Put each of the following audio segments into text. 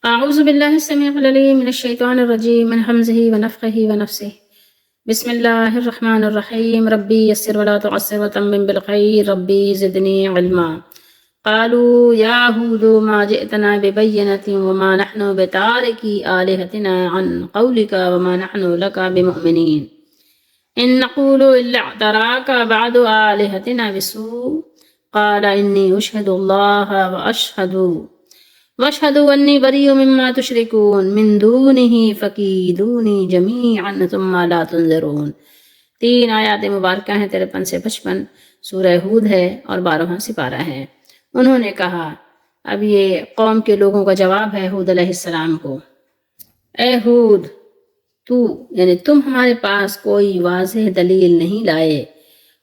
أعوذ بالله السميع العليم من الشيطان الرجيم من همزه ونفخه ونفسه. بسم الله الرحمن الرحيم. ربي يسر ولا تعسر وتمم بالخير ربي زدني علما. قالوا يا هود ما جئتنا ببينة وما نحن بتاركي آلهتنا عن قولك وما نحن لك بمؤمنين إن نقول إلا اعتراك بعض آلهتنا بسوء قال إني أشهد الله واشهدوا انی بریء مما تشرکون من دونہ فکیدونی جمیعا ثم لا تنظرون. 3 آیات مبارکہ ہیں 53 سے 55. سورہ ہود ہے اور 12واں سپارہ ہے. انہوں نے کہا، اب یہ قوم کے لوگوں کا جواب ہے ہود علیہ السلام کو، اے ہود تم ہمارے پاس کوئی واضح دلیل نہیں لائے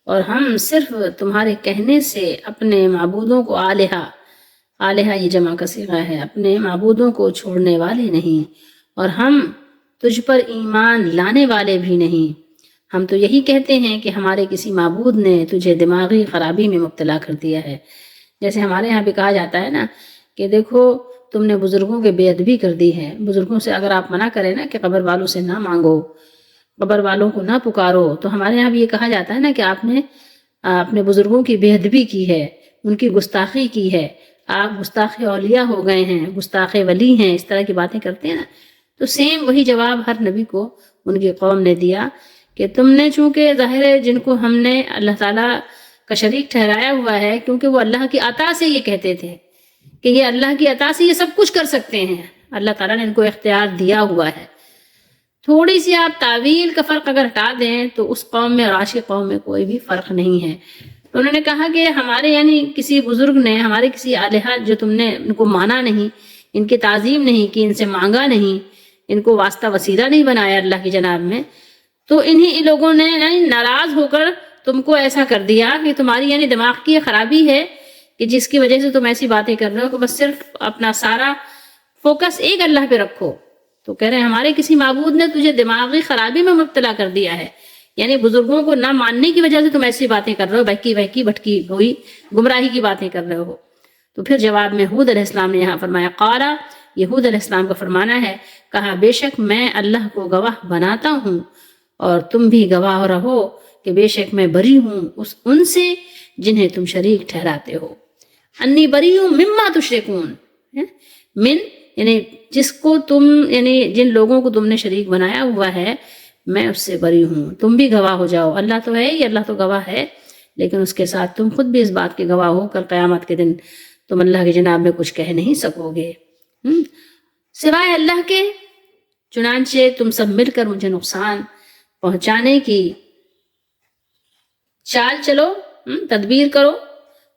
اور ہم صرف تمہارے کہنے سے اپنے معبودوں کو آلہہ یہ جمع کا صیغہ ہے، اپنے معبودوں کو چھوڑنے والے نہیں، اور ہم تجھ پر ایمان لانے والے بھی نہیں. ہم تو یہی کہتے ہیں کہ ہمارے کسی معبود نے تجھے دماغی خرابی میں مبتلا کر دیا ہے. جیسے ہمارے یہاں بھی کہا جاتا ہے نا کہ دیکھو تم نے بزرگوں کے بے ادبی کر دی ہے. بزرگوں سے اگر آپ منع کریں نا کہ قبر والوں سے نہ مانگو، قبر والوں کو نہ پکارو، تو ہمارے یہاں بھی یہ کہا جاتا ہے نا کہ آپ نے اپنے بزرگوں کی بے ادبی کی ہے، ان کی گستاخی کی ہے، آپ گستاخ اولیاء ہو گئے ہیں، گستاخ ولی ہیں، اس طرح کی باتیں کرتے ہیں نا. تو سیم وہی جواب ہر نبی کو ان کی قوم نے دیا کہ تم نے چونکہ ظاہر ہے جن کو ہم نے اللہ تعالیٰ کا شریک ٹھہرایا ہوا ہے، کیونکہ وہ اللہ کی عطا سے یہ کہتے تھے کہ یہ اللہ کی عطا سے یہ سب کچھ کر سکتے ہیں، اللہ تعالیٰ نے ان کو اختیار دیا ہوا ہے. تھوڑی سی آپ تعویل کا فرق اگر ہٹا دیں تو اس قوم میں اور عاشق قوم میں کوئی بھی فرق نہیں ہے. تو انہوں نے کہا کہ ہمارے یعنی کسی بزرگ نے، ہمارے کسی آلہہ جو تم نے ان کو مانا نہیں، ان کی تعظیم نہیں کی، ان سے مانگا نہیں، ان کو واسطہ وسیلہ نہیں بنایا اللہ کی جناب میں، تو انہی لوگوں نے یعنی ناراض ہو کر تم کو ایسا کر دیا کہ تمہاری یعنی دماغ کی یہ خرابی ہے کہ جس کی وجہ سے تم ایسی باتیں کر رہے ہو کہ بس صرف اپنا سارا فوکس ایک اللہ پہ رکھو. تو کہہ رہے ہیں ہمارے کسی معبود نے تجھے دماغی خرابی میں مبتلا کر دیا ہے، یعنی بزرگوں کو نہ ماننے کی وجہ سے تم ایسی باتیں کر رہے ہو، بہکی بھٹکی ہوئی گمراہی کی باتیں کر رہے ہو. تو پھر جواب میں ہود علیہ السلام نے یہاں فرمایا، قالا، یہ ہود علیہ السلام کا فرمانا ہے، کہا بے شک میں اللہ کو گواہ بناتا ہوں اور تم بھی گواہ رہو کہ بے شک میں بری ہوں ان سے جنہیں تم شریک ٹھہراتے ہو. انی بری ہوں مما تشرکون، من یعنی جس کو تم یعنی جن لوگوں کو تم نے شریک بنایا ہوا ہے میں اس سے بری ہوں. تم بھی گواہ ہو جاؤ، اللہ تو ہے ہی، اللہ تو گواہ ہے، لیکن اس کے ساتھ تم خود بھی اس بات کے گواہ ہو، کل قیامت کے دن تم اللہ کی جناب میں کچھ کہہ نہیں سکو گے سوائے اللہ کے. چنانچہ تم سب مل کر مجھے نقصان پہنچانے کی چال چلو، تدبیر کرو،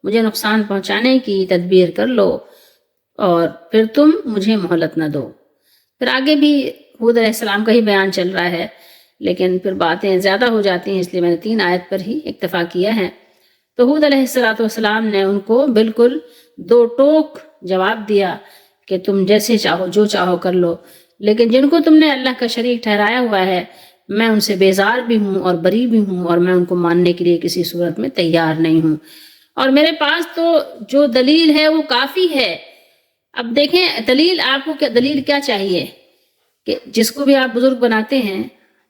مجھے نقصان پہنچانے کی تدبیر کر لو اور پھر تم مجھے مہلت نہ دو. پھر آگے بھی ہود علیہ السلام کا ہی بیان چل رہا ہے، لیکن پھر باتیں زیادہ ہو جاتی ہیں، اس لیے میں نے 3 آیت پر ہی اکتفا کیا ہے. تو ہود علیہ السلام نے ان کو بالکل 2 ٹوک جواب دیا کہ تم جیسے چاہو جو چاہو کر لو، لیکن جن کو تم نے اللہ کا شریک ٹھہرایا ہوا ہے میں ان سے بیزار بھی ہوں اور بری بھی ہوں، اور میں ان کو ماننے کے لیے کسی صورت میں تیار نہیں ہوں، اور میرے پاس تو جو دلیل ہے وہ کافی ہے. اب دیکھیں دلیل آپ کو دلیل کیا چاہیے کہ جس کو بھی آپ بزرگ بناتے ہیں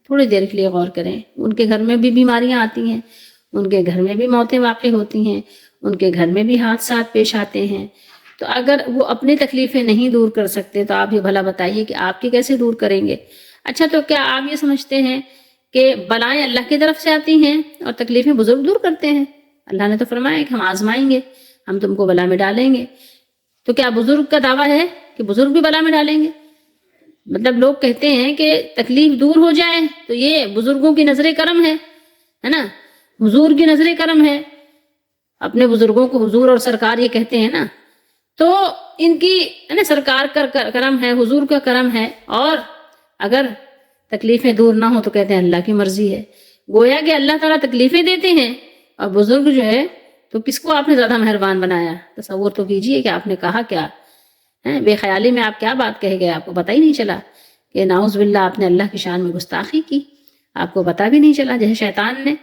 تھوڑی دیر کے لیے غور کریں، ان کے گھر میں بھی بیماریاں آتی ہیں، ان کے گھر میں بھی موتیں واقع ہوتی ہیں، ان کے گھر میں بھی حادثات پیش آتے ہیں. تو اگر وہ اپنی تکلیفیں نہیں دور کر سکتے تو آپ یہ بھلا بتائیے کہ آپ کی کیسے دور کریں گے. اچھا تو کیا آپ یہ سمجھتے ہیں کہ بلائیں اللہ کی طرف سے آتی ہیں اور تکلیفیں بزرگ دور کرتے ہیں؟ اللہ نے تو فرمایا کہ ہم آزمائیں گے، ہم تم کو بلا میں ڈالیں گے. تو کیا بزرگ کا دعویٰ ہے کہ بزرگ بھی بلا میں ڈالیں گے؟ مطلب لوگ کہتے ہیں کہ تکلیف دور ہو جائے تو یہ بزرگوں کی نظر کرم ہے نا، حضور کی نظر کرم ہے. اپنے بزرگوں کو حضور اور سرکار یہ کہتے ہیں نا، تو ان کی سرکار کا کرم ہے، حضور کا کرم ہے، اور اگر تکلیفیں دور نہ ہو تو کہتے ہیں اللہ کی مرضی ہے. گویا کہ اللہ تعالیٰ تکلیفیں دیتے ہیں اور بزرگ جو ہے تو کس کو آپ نے زیادہ مہربان بنایا؟ تصور تو کیجئے کہ آپ نے کہا کیا، بے خیالی میں آپ کیا بات کہہ گئے، آپ کو پتہ ہی نہیں چلا کہ نعوذ باللہ آپ نے اللہ کی شان میں گستاخی کی، آپ کو پتہ بھی نہیں چلا. جیسے شیطان نے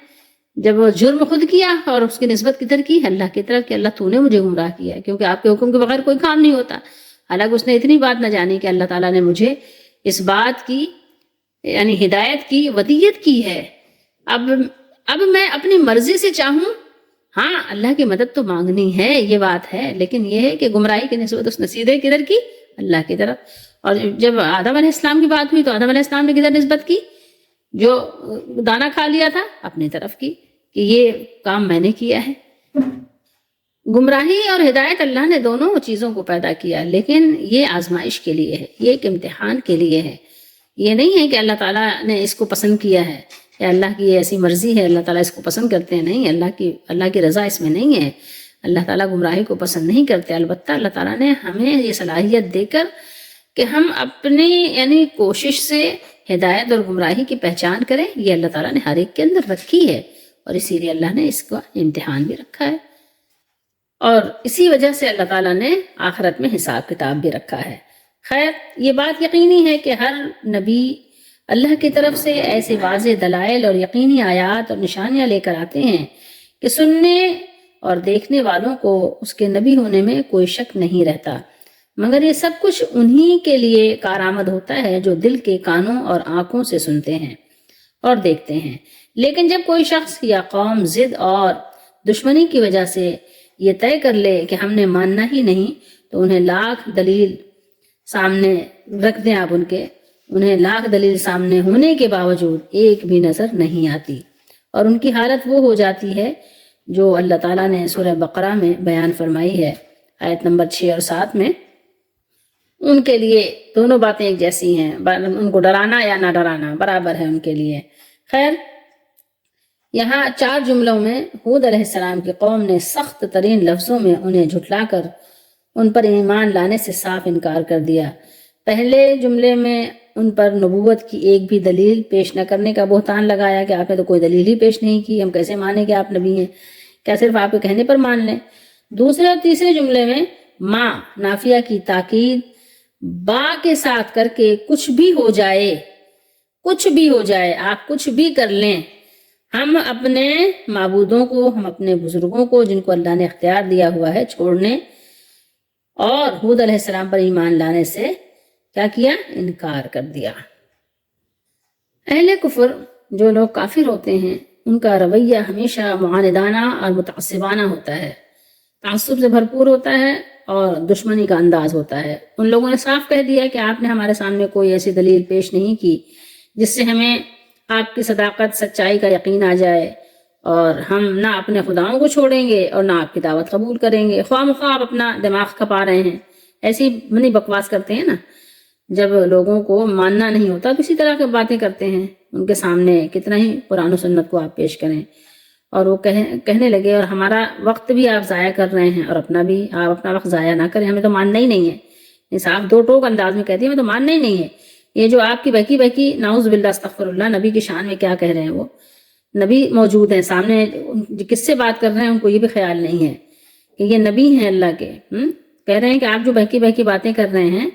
جب وہ جرم خود کیا اور اس کی نسبت کدھر کی؟ اللہ کی طرف کہ اللہ تو نے مجھے گمراہ کیا، کیونکہ آپ کے حکم کے بغیر کوئی کام نہیں ہوتا. حالانکہ اس نے اتنی بات نہ جانی کہ اللہ تعالیٰ نے مجھے اس بات کی یعنی ہدایت کی ودیت کی ہے، اب میں اپنی مرضی سے چاہوں، ہاں اللہ کی مدد تو مانگنی ہے، یہ بات ہے، لیکن یہ ہے کہ گمراہی کی نسبت اس نے سیدھے کدھر کی؟ اللہ کی طرف۔ اور جب آدم علیہ السلام کی بات ہوئی تو آدم علیہ السلام نے کدھر نسبت کی؟ جو دانا کھا لیا تھا اپنی طرف کی، کہ یہ کام میں نے کیا ہے۔ گمراہی اور ہدایت اللہ نے دونوں چیزوں کو پیدا کیا، لیکن یہ آزمائش کے لیے ہے، یہ ایک امتحان کے لیے ہے۔ یہ نہیں ہے کہ اللہ تعالیٰ نے اس کو پسند کیا ہے یا اللہ کی ایسی مرضی ہے، اللہ تعالیٰ اس کو پسند کرتے ہیں، نہیں، اللہ کی رضا اس میں نہیں ہے۔ اللہ تعالیٰ گمراہی کو پسند نہیں کرتے، البتہ اللہ تعالیٰ نے ہمیں یہ صلاحیت دے کر کہ ہم اپنی یعنی کوشش سے ہدایت اور گمراہی کی پہچان کریں، یہ اللہ تعالیٰ نے ہر ایک کے اندر رکھی ہے، اور اسی لیے اللہ نے اس کا امتحان بھی رکھا ہے، اور اسی وجہ سے اللہ تعالیٰ نے آخرت میں حساب کتاب بھی رکھا ہے۔ خیر، یہ بات یقینی ہے کہ ہر نبی اللہ کی طرف سے ایسے واضح دلائل اور یقینی آیات اور نشانیاں لے کر آتے ہیں کہ سننے اور دیکھنے والوں کو اس کے نبی ہونے میں کوئی شک نہیں رہتا، مگر یہ سب کچھ انہی کے لیے کارآمد ہوتا ہے جو دل کے کانوں اور آنکھوں سے سنتے ہیں اور دیکھتے ہیں۔ لیکن جب کوئی شخص یا قوم ضد اور دشمنی کی وجہ سے یہ طے کر لے کہ ہم نے ماننا ہی نہیں، تو انہیں لاکھ دلیل سامنے رکھ دیں آپ انہیں لاکھ دلیل سامنے ہونے کے باوجود ایک بھی نظر نہیں آتی، اور ان کی حالت وہ ہو جاتی ہے جو اللہ تعالیٰ نے سورہ بقرہ میں بیان فرمائی ہے، آیت نمبر 6 اور 7 میں۔ ان کے لیے دونوں باتیں ایک جیسی ہیں، ان کو ڈرانا یا نہ ڈرانا برابر ہے ان کے لیے۔ خیر، یہاں 4 جملوں میں ہود علیہ السلام کی قوم نے سخت ترین لفظوں میں انہیں جھٹلا کر ان پر ایمان لانے سے صاف انکار کر دیا۔ پہلے جملے میں ان پر نبوت کی ایک بھی دلیل پیش نہ کرنے کا بہتان لگایا کہ آپ نے تو کوئی دلیل ہی پیش نہیں کی، ہم کیسے مانیں کہ آپ نبی ہیں، کیا صرف آپ کے کہنے پر مان لیں۔ دوسرے اور تیسرے جملے میں ماں نافیہ کی تاکید با کے ساتھ کر کے کچھ بھی ہو جائے، آپ کچھ بھی کر لیں، ہم اپنے معبودوں کو، ہم اپنے بزرگوں کو جن کو اللہ نے اختیار دیا ہوا ہے چھوڑنے اور ہود علیہ السلام پر ایمان لانے سے کیا کیا؟ انکار کر دیا۔ اہل کفر، جو لوگ کافر ہوتے ہیں، ان کا رویہ ہمیشہ معاندانہ اور متعصبانہ ہوتا ہے، تعصب سے بھرپور ہوتا ہے اور دشمنی کا انداز ہوتا ہے۔ ان لوگوں نے صاف کہہ دیا کہ آپ نے ہمارے سامنے کوئی ایسی دلیل پیش نہیں کی جس سے ہمیں آپ کی صداقت، سچائی کا یقین آ جائے، اور ہم نہ اپنے خداؤں کو چھوڑیں گے اور نہ آپ کی دعوت قبول کریں گے۔ خواہ مخواہ آپ اپنا دماغ کھپا رہے ہیں، ایسی منی بکواس کرتے ہیں نا، جب لوگوں کو ماننا نہیں ہوتا تو اسی طرح کی باتیں کرتے ہیں، ان کے سامنے کتنا ہی قرآن و سنت کو آپ پیش کریں، اور وہ کہنے لگے اور ہمارا وقت بھی آپ ضائع کر رہے ہیں، اور آپ اپنا وقت ضائع نہ کریں، ہمیں تو ماننا ہی نہیں ہے۔ صاف دو ٹوک انداز میں کہتی ہے، ہمیں تو ماننا ہی نہیں ہے۔ یہ جو آپ کی بہکی نعوذ باللہ استغفر اللہ نبی کی شان میں کیا کہہ رہے ہیں، وہ نبی موجود ہیں سامنے، کس سے بات کر رہے ہیں ان کو یہ بھی خیال نہیں ہے کہ یہ نبی ہیں اللہ کے۔ کہہ رہے ہیں کہ آپ جو بہکی باتیں کر رہے ہیں،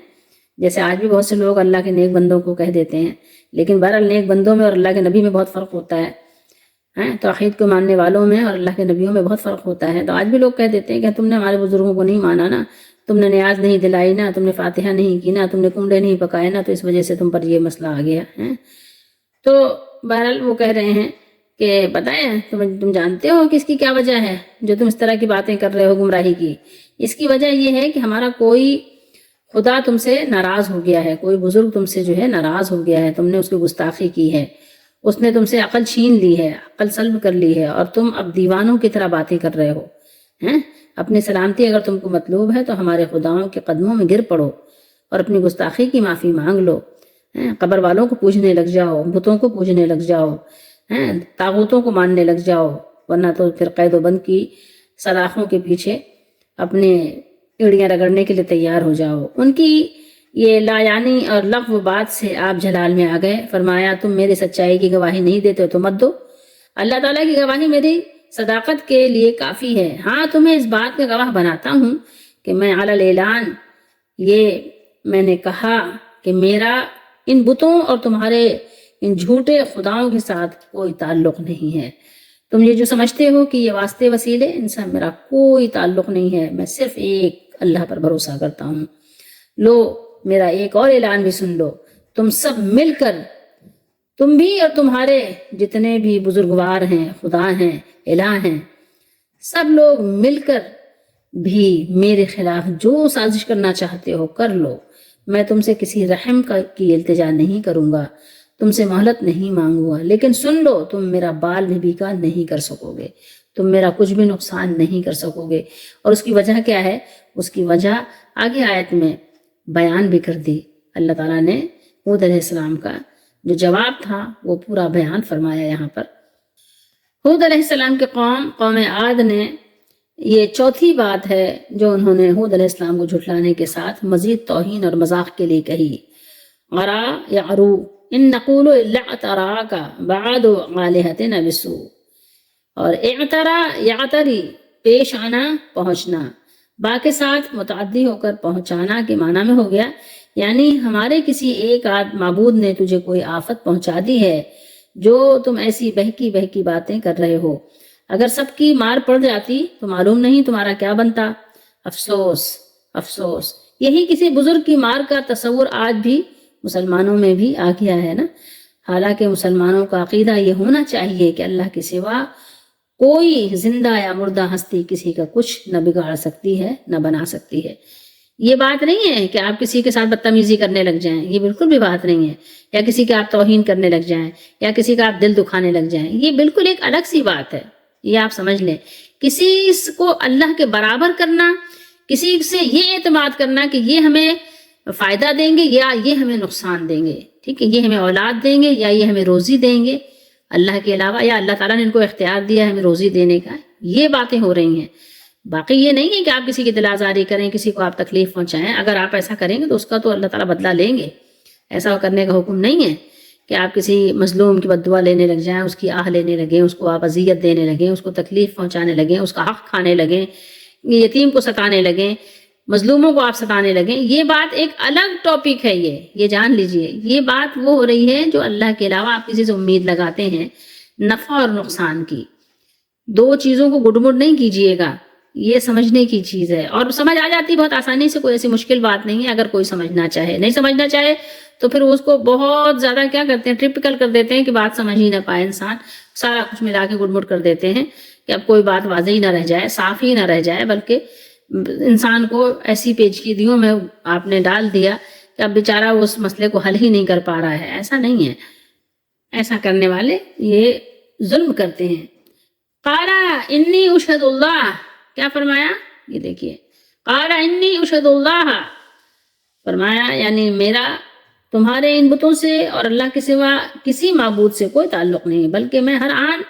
جیسے آج بھی بہت سے لوگ اللہ کے نیک بندوں کو کہہ دیتے ہیں، لیکن بہرحال نیک بندوں میں اور اللہ کے نبی میں بہت فرق ہوتا ہے، توحید کو ماننے والوں میں اور اللہ کے نبیوں میں بہت فرق ہوتا ہے۔ تو آج بھی لوگ کہہ دیتے ہیں کہ تم نے ہمارے بزرگوں کو نہیں مانا نا، تم نے نیاز نہیں دلائی نا، تم نے فاتحہ نہیں کی نا، تم نے کنڈے نہیں پکائے نا، تو اس وجہ سے تم پر یہ مسئلہ آ گیا ہے۔ تو بہرحال وہ کہہ رہے ہیں کہ بتائیں تم جانتے ہو کہ اس کی کیا وجہ ہے جو تم اس طرح کی باتیں کر رہے ہو گمراہی کی؟ اس کی وجہ یہ ہے کہ ہمارا کوئی خدا تم سے ناراض ہو گیا ہے، کوئی بزرگ تم سے جو ہے ناراض ہو گیا ہے، تم نے اس کی گستاخی کی ہے، اس نے تم سے عقل چھین لی ہے، عقل سلب کر لی ہے، اور تم اب دیوانوں کی طرح باتیں کر رہے ہو۔ اپنی سلامتی اگر تم کو مطلوب ہے تو ہمارے خداؤں کے قدموں میں گر پڑو اور اپنی گستاخی کی معافی مانگ لو، قبر والوں کو پوجنے لگ جاؤ، بتوں کو پوجنے لگ جاؤ، طاغوتوں کو ماننے لگ جاؤ، ورنہ تو پھر قید و بند کی سلاخوں کے پیچھے اپنے ایڑیاں رگڑنے کے لیے تیار ہو جاؤ۔ ان کی یہ لا یعنی اور لغو بات سے آپ جلال میں آ گئے، فرمایا تم میری سچائی کی گواہی نہیں دیتے تو مت دو، اللہ تعالیٰ کی گواہی میری صداقت کے لیے کافی ہے۔ ہاں تمہیں اس بات کا گواہ بناتا ہوں کہ میں علی الاعلان یہ میں نے کہا کہ میرا ان بتوں اور تمہارے ان جھوٹے خداؤں کے ساتھ کوئی تعلق نہیں ہے۔ تم یہ جو سمجھتے ہو کہ یہ واسطے وسیلے، ان سے میرا کوئی تعلق نہیں ہے، میں صرف ایک اللہ پر بھروسہ کرتا ہوں۔ لو میرا ایک اور اعلان بھی سن لو، تم سب مل کر، تم بھی اور تمہارے جتنے بھی بزرگوار ہیں، خدا ہیں، الہ ہیں، سب لوگ مل کر بھی میرے خلاف جو سازش کرنا چاہتے ہو کر لو، میں تم سے کسی رحم کی التجا نہیں کروں گا، تم سے مہلت نہیں مانگوں گا، لیکن سن لو تم میرا بال بھی بیکار نہیں کر سکو گے، تم میرا کچھ بھی نقصان نہیں کر سکو گے۔ اور اس کی وجہ کیا ہے؟ اس کی وجہ آگے آیت میں بیان بھی کر دی۔ اللہ تعالیٰ نے ہود علیہ السلام کا جو جواب تھا وہ پورا بیان فرمایا یہاں پر۔ ہود علیہ السلام کے قوم عاد نے، یہ چوتھی بات ہے جو انہوں نے ہود علیہ السلام کو جھٹلانے کے ساتھ مزید توہین اور مذاق کے لیے کہی۔ غرا یعرو ان نقول الا اعتراک بعد آلہتنا بسوء، اور اعترا یعتری پیش آنا، پہنچنا، با کے ساتھ متعدی ہو کر پہنچانا کے معنی میں ہو گیا، یعنی ہمارے کسی ایک معبود نے تجھے کوئی آفت پہنچا دی ہے جو تم ایسی بہکی بہکی باتیں کر رہے ہو، اگر سب کی مار پڑ جاتی تو معلوم نہیں تمہارا کیا بنتا۔ افسوس افسوس، یہی کسی بزرگ کی مار کا تصور آج بھی مسلمانوں میں بھی آ گیا ہے نا۔ حالانکہ مسلمانوں کا عقیدہ یہ ہونا چاہیے کہ اللہ کے سوا کوئی زندہ یا مردہ ہستی کسی کا کچھ نہ بگاڑ سکتی ہے نہ بنا سکتی ہے۔ یہ بات نہیں ہے کہ آپ کسی کے ساتھ بدتمیزی کرنے لگ جائیں، یہ بالکل بھی بات نہیں ہے، یا کسی کا آپ توہین کرنے لگ جائیں، یا کسی کا آپ دل دکھانے لگ جائیں، یہ بالکل ایک الگ سی بات ہے، یہ آپ سمجھ لیں۔ کسی کو اللہ کے برابر کرنا، کسی سے یہ اعتماد کرنا کہ یہ ہمیں فائدہ دیں گے یا یہ ہمیں نقصان دیں گے، ٹھیک ہے، یہ ہمیں اولاد دیں گے یا یہ ہمیں روزی دیں گے اللہ کے علاوہ، یا اللہ تعالیٰ نے ان کو اختیار دیا ہے ہمیں روزی دینے کا، یہ باتیں ہو رہی ہیں۔ باقی یہ نہیں ہے کہ آپ کسی کی دل آزاری کریں، کسی کو آپ تکلیف پہنچائیں، اگر آپ ایسا کریں گے تو اس کا تو اللہ تعالیٰ بدلہ لیں گے، ایسا کرنے کا حکم نہیں ہے کہ آپ کسی مظلوم کی بد دعا لینے لگ جائیں، اس کی آہ لینے لگیں، اس کو آپ اذیت دینے لگیں، اس کو تکلیف پہنچانے لگیں، اس کا حق کھانے لگیں، یتیم کو ستانے لگیں، مظلوموں کو آپ ستانے لگیں، یہ بات ایک الگ ٹاپک ہے، یہ جان لیجئے، یہ بات وہ ہو رہی ہے جو اللہ کے علاوہ آپ کسی سے امید لگاتے ہیں نفع اور نقصان کی۔ دو چیزوں کو گڈ مڈ نہیں کیجیے گا، یہ سمجھنے کی چیز ہے، اور سمجھ آ جاتی بہت آسانی سے، کوئی ایسی مشکل بات نہیں ہے۔ اگر کوئی سمجھنا چاہے، نہیں سمجھنا چاہے تو پھر اس کو بہت زیادہ کیا کرتے ہیں، ٹرپیکل کر دیتے ہیں کہ بات سمجھ ہی نہ پائے انسان، سارا کچھ ملا کے گڈ مڈ کر دیتے ہیں کہ اب کوئی بات واضح ہی نہ رہ جائے، صاف ہی نہ رہ جائے، بلکہ انسان کو ایسی پیچیدگیوں میں آپ نے ڈال دیا کہ اب بیچارہ اس مسئلے کو حل ہی نہیں کر پا رہا ہے۔ ایسا نہیں ہے، ایسا کرنے والے یہ ظلم کرتے ہیں۔ قال انی اشہد اللہ، کیا فرمایا؟ یہ دیکھیے، قال انی اشہد اللہ، فرمایا یعنی میرا تمہارے ان بتوں سے اور اللہ کے سوا کسی معبود سے کوئی تعلق نہیں، بلکہ میں ہر آن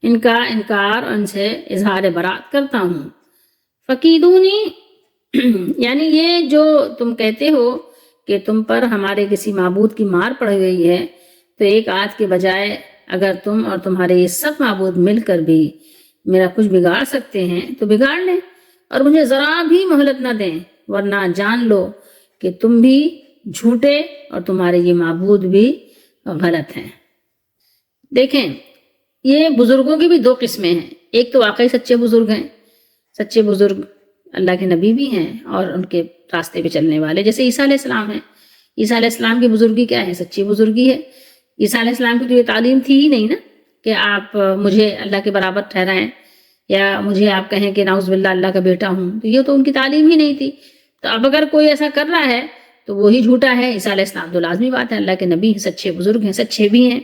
ان کا انکار اور ان سے اظہار برات کرتا ہوں۔ فقیدونی، یعنی یہ جو تم کہتے ہو کہ تم پر ہمارے کسی معبود کی مار پڑ گئی ہے، تو ایک آدھ کے بجائے اگر تم اور تمہارے یہ سب معبود مل کر بھی میرا کچھ بگاڑ سکتے ہیں تو بگاڑ لیں، اور مجھے ذرا بھی مہلت نہ دیں، ورنہ جان لو کہ تم بھی جھوٹے اور تمہارے یہ معبود بھی غلط ہیں۔ دیکھیں، یہ بزرگوں کی بھی دو قسمیں ہیں، ایک تو واقعی سچے بزرگ ہیں، سچے بزرگ اللہ کے نبی بھی ہیں اور ان کے راستے پہ چلنے والے، جیسے عیسیٰ علیہ السلام ہیں۔ عیسیٰ علیہ السلام کی بزرگی کیا ہے؟ سچی بزرگی ہے۔ عیسیٰ علیہ السلام کی تو یہ تعلیم تھی ہی نہیں نا کہ آپ مجھے اللہ کے برابر ٹھہرائیں، یا مجھے آپ کہیں کہ نعوذ باللہ اللہ کا بیٹا ہوں، تو یہ تو ان کی تعلیم ہی نہیں تھی۔ تو اب اگر کوئی ایسا کر رہا ہے تو وہی جھوٹا ہے۔ عیسیٰ علیہ السلام تو لازمی بات ہے، اللہ کے نبی ہیں، سچے بزرگ ہیں، سچے بھی ہیں۔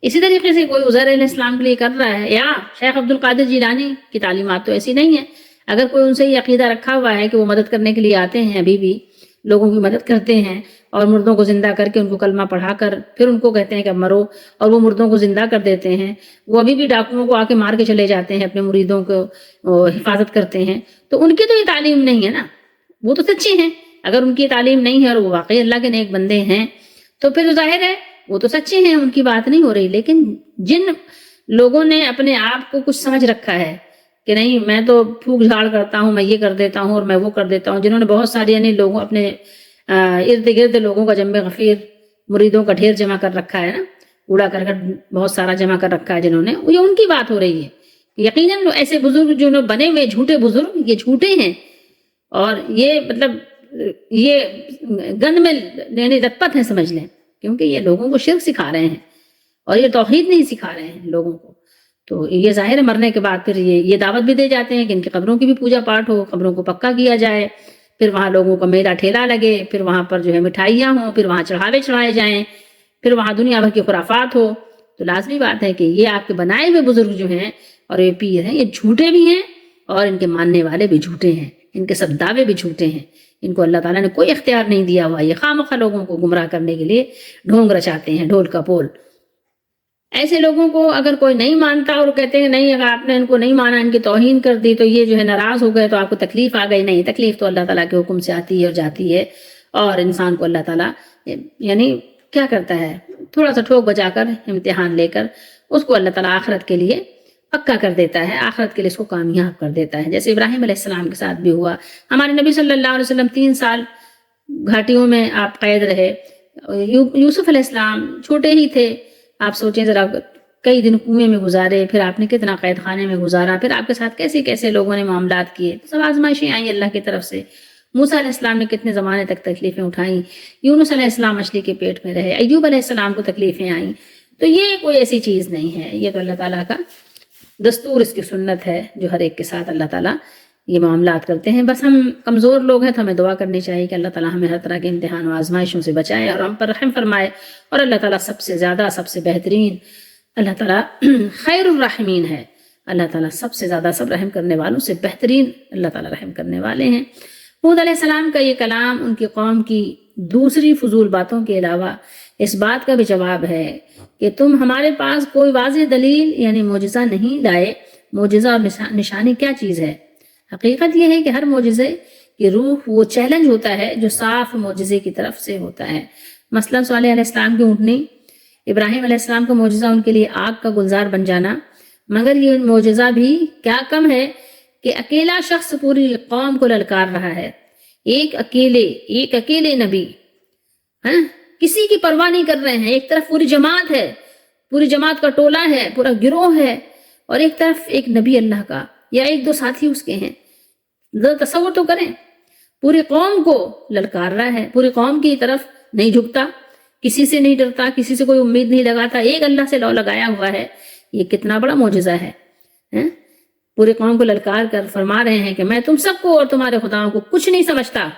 اسی طریقے سے کوئی عزیر علیہ السلام کے لیے کر رہا ہے، یا شیخ عبد القادر جیلانی کی تعلیمات تو ایسی نہیں ہے۔ اگر کوئی ان سے یہ عقیدہ رکھا ہوا ہے کہ وہ مدد کرنے کے لیے آتے ہیں، ابھی بھی لوگوں کی مدد کرتے ہیں، اور مردوں کو زندہ کر کے ان کو کلمہ پڑھا کر پھر ان کو کہتے ہیں کہ اب مرو، اور وہ مردوں کو زندہ کر دیتے ہیں، وہ ابھی بھی ڈاکوؤں کو آ کے مار کے چلے جاتے ہیں، اپنے مریدوں کو حفاظت کرتے ہیں، تو ان کی تو یہ تعلیم نہیں ہے نا، وہ تو سچے ہیں۔ اگر ان کی تعلیم نہیں ہے اور وہ واقعی اللہ کے نیک بندے ہیں تو پھر ظاہر ہے وہ تو سچے ہیں، ان کی بات نہیں ہو رہی۔ لیکن جن لوگوں نے اپنے آپ کو کچھ سمجھ رکھا ہے کہ نہیں میں تو پھونک جھاڑ کرتا ہوں، میں یہ کر دیتا ہوں اور میں وہ کر دیتا ہوں، جنہوں نے بہت ساری یعنی لوگوں اپنے ارد گرد لوگوں کا جنب غفیر مریدوں کا ڈھیر جمع کر رکھا ہے نا، کوڑا کرکٹ بہت سارا جمع کر رکھا ہے جنہوں نے، یہ ان کی بات ہو رہی ہے۔ یقیناً ایسے بزرگ جو بنے ہوئے جھوٹے بزرگ، یہ جھوٹے ہیں، اور یہ مطلب یہ گند میں یعنی رتپت ہیں سمجھ لیں، کیونکہ یہ لوگوں کو شرک سکھا رہے ہیں اور یہ توحید نہیں سکھا رہے ہیں لوگوں کو. تو یہ ظاہر ہے مرنے کے بعد پھر یہ دعوت بھی دے جاتے ہیں کہ ان کی قبروں کی بھی پوجا پاٹ ہو، قبروں کو پکا کیا جائے، پھر وہاں لوگوں کو میلہ ٹھیلا لگے، پھر وہاں پر جو ہے مٹھائیاں ہوں، پھر وہاں چڑھاوے چڑھائے جائیں، پھر وہاں دنیا بھر کی خرافات ہو. تو لازمی بات ہے کہ یہ آپ کے بنائے ہوئے بزرگ جو ہیں اور یہ پیر ہیں، یہ جھوٹے بھی ہیں اور ان کے ماننے والے بھی جھوٹے ہیں، ان کے سب دعوے بھی جھوٹے ہیں. ان کو اللہ تعالیٰ نے کوئی اختیار نہیں دیا ہوا، یہ خواہ لوگوں کو گمراہ کرنے کے لیے ڈھونگ رچاتے ہیں، ڈھول کا پول. ایسے لوگوں کو اگر کوئی نہیں مانتا اور کہتے ہیں نہیں، اگر آپ نے ان کو نہیں مانا، ان کی توہین کر دی تو یہ جو ہے ناراض ہو گئے تو آپ کو تکلیف آ گئی. نہیں، تکلیف تو اللہ تعالیٰ کے حکم سے آتی ہے اور جاتی ہے. اور انسان کو اللہ تعالیٰ یعنی کیا کرتا ہے، تھوڑا سا ٹھوک بجا کر امتحان لے کر اس کو اللہ تعالیٰ آخرت کے لیے پکا کر دیتا ہے، آخرت کے لیے اس کو کامیاب کر دیتا ہے. جیسے ابراہیم علیہ السلام کے ساتھ بھی ہوا. ہمارے نبی صلی اللہ علیہ وسلم 3 سال گھاٹیوں میں آپ قید رہے. یوسف علیہ السلام چھوٹے ہی تھے، آپ سوچیں ذرا، کئی دن کنویں میں گزارے، پھر آپ نے کتنا قید خانے میں گزارا، پھر آپ کے ساتھ کیسے کیسے لوگوں نے معاملات کیے، سب آزمائشیں آئیں اللہ کی طرف سے. موسیٰ علیہ السلام نے کتنے زمانے تک تکلیفیں اٹھائیں. یونس علیہ السلام مچھلی کے پیٹ میں رہے. ایوب علیہ السلام کو تکلیفیں آئیں. تو یہ کوئی ایسی چیز نہیں ہے، یہ تو اللہ تعالیٰ کا دستور، اس کی سنت ہے جو ہر ایک کے ساتھ اللہ تعالیٰ یہ معاملات کرتے ہیں. بس ہم کمزور لوگ ہیں تو ہمیں دعا کرنی چاہیے کہ اللہ تعالیٰ ہمیں ہر طرح کے امتحان و آزمائشوں سے بچائے اور ہم پر رحم فرمائے. اور اللہ تعالیٰ سب سے زیادہ، سب سے بہترین، اللہ تعالیٰ خیر الرحمین ہے. اللہ تعالیٰ سب سے زیادہ سب رحم کرنے والوں سے بہترین اللہ تعالیٰ رحم کرنے والے ہیں. ہود علیہ السلام کا یہ کلام ان کی قوم کی دوسری فضول باتوں کے علاوہ اس بات کا بھی جواب ہے کہ تم ہمارے پاس کوئی واضح دلیل یعنی معجزہ نہیں لائے. معجزہ اور نشانی کیا چیز ہے؟ حقیقت یہ ہے کہ ہر معجزے کی روح وہ چیلنج ہوتا ہے جو صاف معجزے کی طرف سے ہوتا ہے. مثلا صالح علیہ السلام کی اونٹنی، ابراہیم علیہ السلام کا معجزہ ان کے لیے آگ کا گلزار بن جانا. مگر یہ معجزہ بھی کیا کم ہے کہ اکیلا شخص پوری قوم کو للکار رہا ہے. ایک اکیلے نبی، کسی کی پرواہ نہیں کر رہے ہیں. ایک طرف پوری جماعت ہے، پوری جماعت کا ٹولہ ہے، پورا گروہ ہے، اور ایک طرف ایک نبی اللہ کا یا 1-2 ساتھی اس کے ہیں. ذرا تصور تو کریں، پوری قوم کو للکار رہا ہے، پوری قوم کی طرف نہیں جھکتا، کسی سے نہیں ڈرتا، کسی سے کوئی امید نہیں لگاتا، ایک اللہ سے لو لگایا ہوا ہے. یہ کتنا بڑا معجزہ ہے. پوری قوم کو للکار کر فرما رہے ہیں کہ میں تم سب کو اور تمہارے خداؤں کو کچھ نہیں سمجھتا،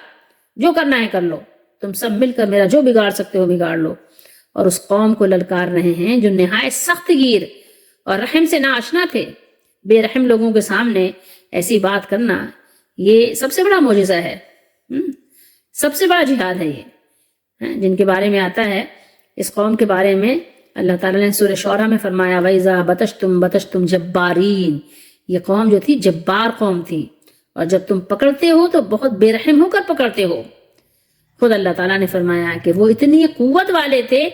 جو کرنا ہے کر لو، تم سب مل کر میرا جو بگاڑ سکتے ہو بگاڑ لو. اور اس قوم کو للکار رہے ہیں جو نہایت سخت گیر اور رحم سے ناآشنا تھے. بے رحم لوگوں کے سامنے ایسی بات کرنا یہ سب سے بڑا معجزہ ہے، سب سے بڑا جہاد ہے یہ، جن کے بارے میں آتا ہے. اس قوم کے بارے میں اللہ تعالیٰ نے سورہ شعراء میں فرمایا وَإِذَا بَطَشْتُمْ جَبَّارِينَ. یہ قوم جو تھی جبار قوم تھی، اور جب تم پکڑتے ہو تو بہت بے رحم ہو کر پکڑتے ہو. خود اللہ تعالیٰ نے فرمایا کہ وہ اتنی قوت والے تھے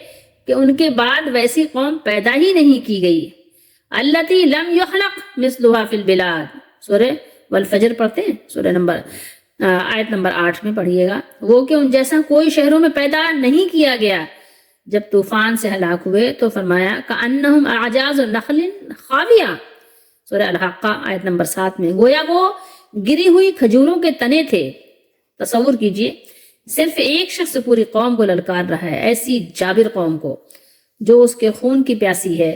کہ ان کے بعد ویسی قوم پیدا ہی نہیں کی گئی. الَّتِي لَمْ يُخْلَقْ مِثْلُهَا فِي الْبِلَادِ. سورہ والفجر پڑھتے ہیں، سورہ آیت نمبر 8 میں پڑھیے گا. وہ کہ ان جیسا کوئی شہروں میں پیدا نہیں کیا گیا. جب طوفان سے ہلاک ہوئے تو فرمایا كَأَنَّهُمْ أَعْجَازُ نَخْلٍ خَاوِيَةٍ. سورہ الحاقہ آیت نمبر 7 میں گویا وہ گری ہوئی کھجوروں کے تنے تھے. تصور کیجئے، صرف ایک شخص پوری قوم کو للکار رہا ہے، ایسی جابر قوم کو جو اس کے خون کی پیاسی ہے،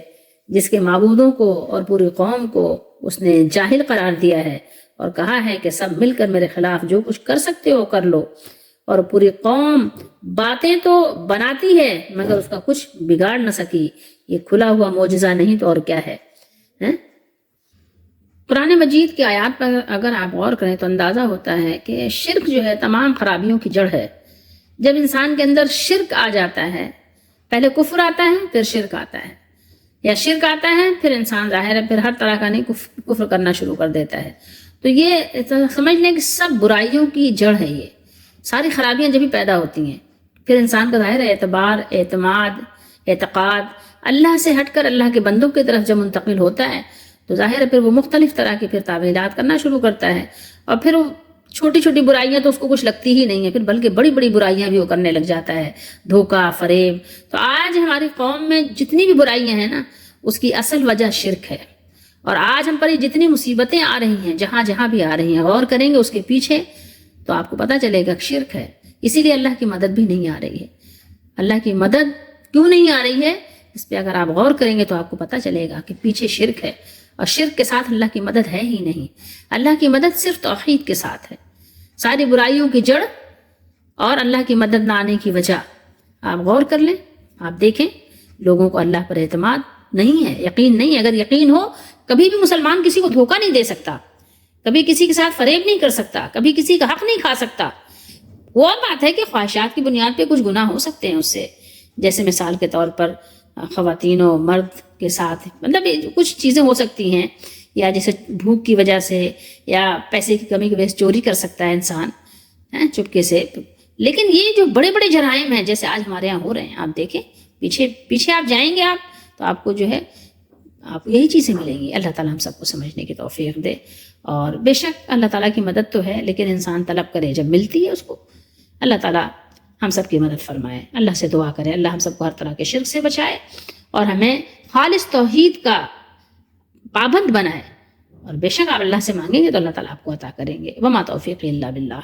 جس کے معبودوں کو اور پوری قوم کو اس نے جاہل قرار دیا ہے اور کہا ہے کہ سب مل کر میرے خلاف جو کچھ کر سکتے ہو کر لو. اور پوری قوم باتیں تو بناتی ہے مگر اس کا کچھ بگاڑ نہ سکی. یہ کھلا ہوا معجزہ نہیں تو اور کیا ہے. قرآن مجید کی آیات پر اگر آپ غور کریں تو اندازہ ہوتا ہے کہ شرک جو ہے تمام خرابیوں کی جڑ ہے. جب انسان کے اندر شرک آ جاتا ہے، پہلے کفر آتا ہے پھر شرک آتا ہے، یا شرک آتا ہے پھر انسان ظاہر ہے پھر ہر طرح کا نہیں کفر کرنا شروع کر دیتا ہے. تو یہ سمجھ لیں کہ سب برائیوں کی جڑ ہے. یہ ساری خرابیاں جب ہی پیدا ہوتی ہیں پھر انسان کا ظاہر اعتبار، اعتماد، اعتقاد اللہ سے ہٹ کر اللہ کے بندوں کی طرف جب منتقل ہوتا ہے تو ظاہر ہے پھر وہ مختلف طرح کی پھر تعویلات کرنا شروع کرتا ہے. اور پھر وہ چھوٹی چھوٹی برائیاں تو اس کو کچھ لگتی ہی نہیں ہے، پھر بلکہ بڑی بڑی برائیاں بھی وہ کرنے لگ جاتا ہے، دھوکہ، فریب. تو آج ہماری قوم میں جتنی بھی برائیاں ہیں نا، اس کی اصل وجہ شرک ہے. اور آج ہم پر یہ جتنی مصیبتیں آ رہی ہیں، جہاں جہاں بھی آ رہی ہیں، غور کریں گے اس کے پیچھے تو آپ کو پتہ چلے گا کہ شرک ہے. اسی لیے اللہ کی مدد بھی نہیں آ رہی ہے. اللہ کی مدد کیوں نہیں آ رہی ہے اس پہ اگر آپ غور کریں گے تو آپ کو پتہ چلے گا کہ پیچھے شرک ہے، اور شرک کے ساتھ اللہ کی مدد ہے ہی نہیں. اللہ کی مدد صرف توحید کے ساتھ ہے. ساری برائیوں کی جڑ اور اللہ کی مدد نہ آنے کی وجہ آپ غور کر لیں. آپ دیکھیں لوگوں کو اللہ پر اعتماد نہیں ہے، یقین نہیں ہے. اگر یقین ہو کبھی بھی مسلمان کسی کو دھوکہ نہیں دے سکتا، کبھی کسی کے ساتھ فریب نہیں کر سکتا، کبھی کسی کا حق نہیں کھا سکتا. وہ اور بات ہے کہ خواہشات کی بنیاد پہ کچھ گناہ ہو سکتے ہیں اس سے، جیسے مثال کے طور پر خواتین و مرد کے ساتھ مطلب کچھ چیزیں ہو سکتی ہیں، یا جیسے بھوک کی وجہ سے یا پیسے کی کمی کی وجہ سے چوری کر سکتا ہے انسان چپکے سے. لیکن یہ جو بڑے بڑے جرائم ہیں جیسے آج ہمارے یہاں ہو رہے ہیں، آپ دیکھیں پیچھے آپ جائیں گے آپ تو آپ کو جو ہے آپ کو یہی چیزیں ملیں گی. اللہ تعالیٰ ہم سب کو سمجھنے کی توفیق دے. اور بے شک اللہ تعالیٰ کی مدد تو ہے، لیکن انسان طلب کرے جب ملتی ہے اس کو. اللہ تعالیٰ ہم سب کی مدد فرمائے. اللہ سے دعا کرے اللہ ہم سب کو ہر طرح کے شرک سے بچائے اور ہمیں خالص توحید کا پابند بنائے. اور بے شک آپ اللہ سے مانگیں گے تو اللہ تعالیٰ آپ کو عطا کریں گے. وما توفیق الا باللہ.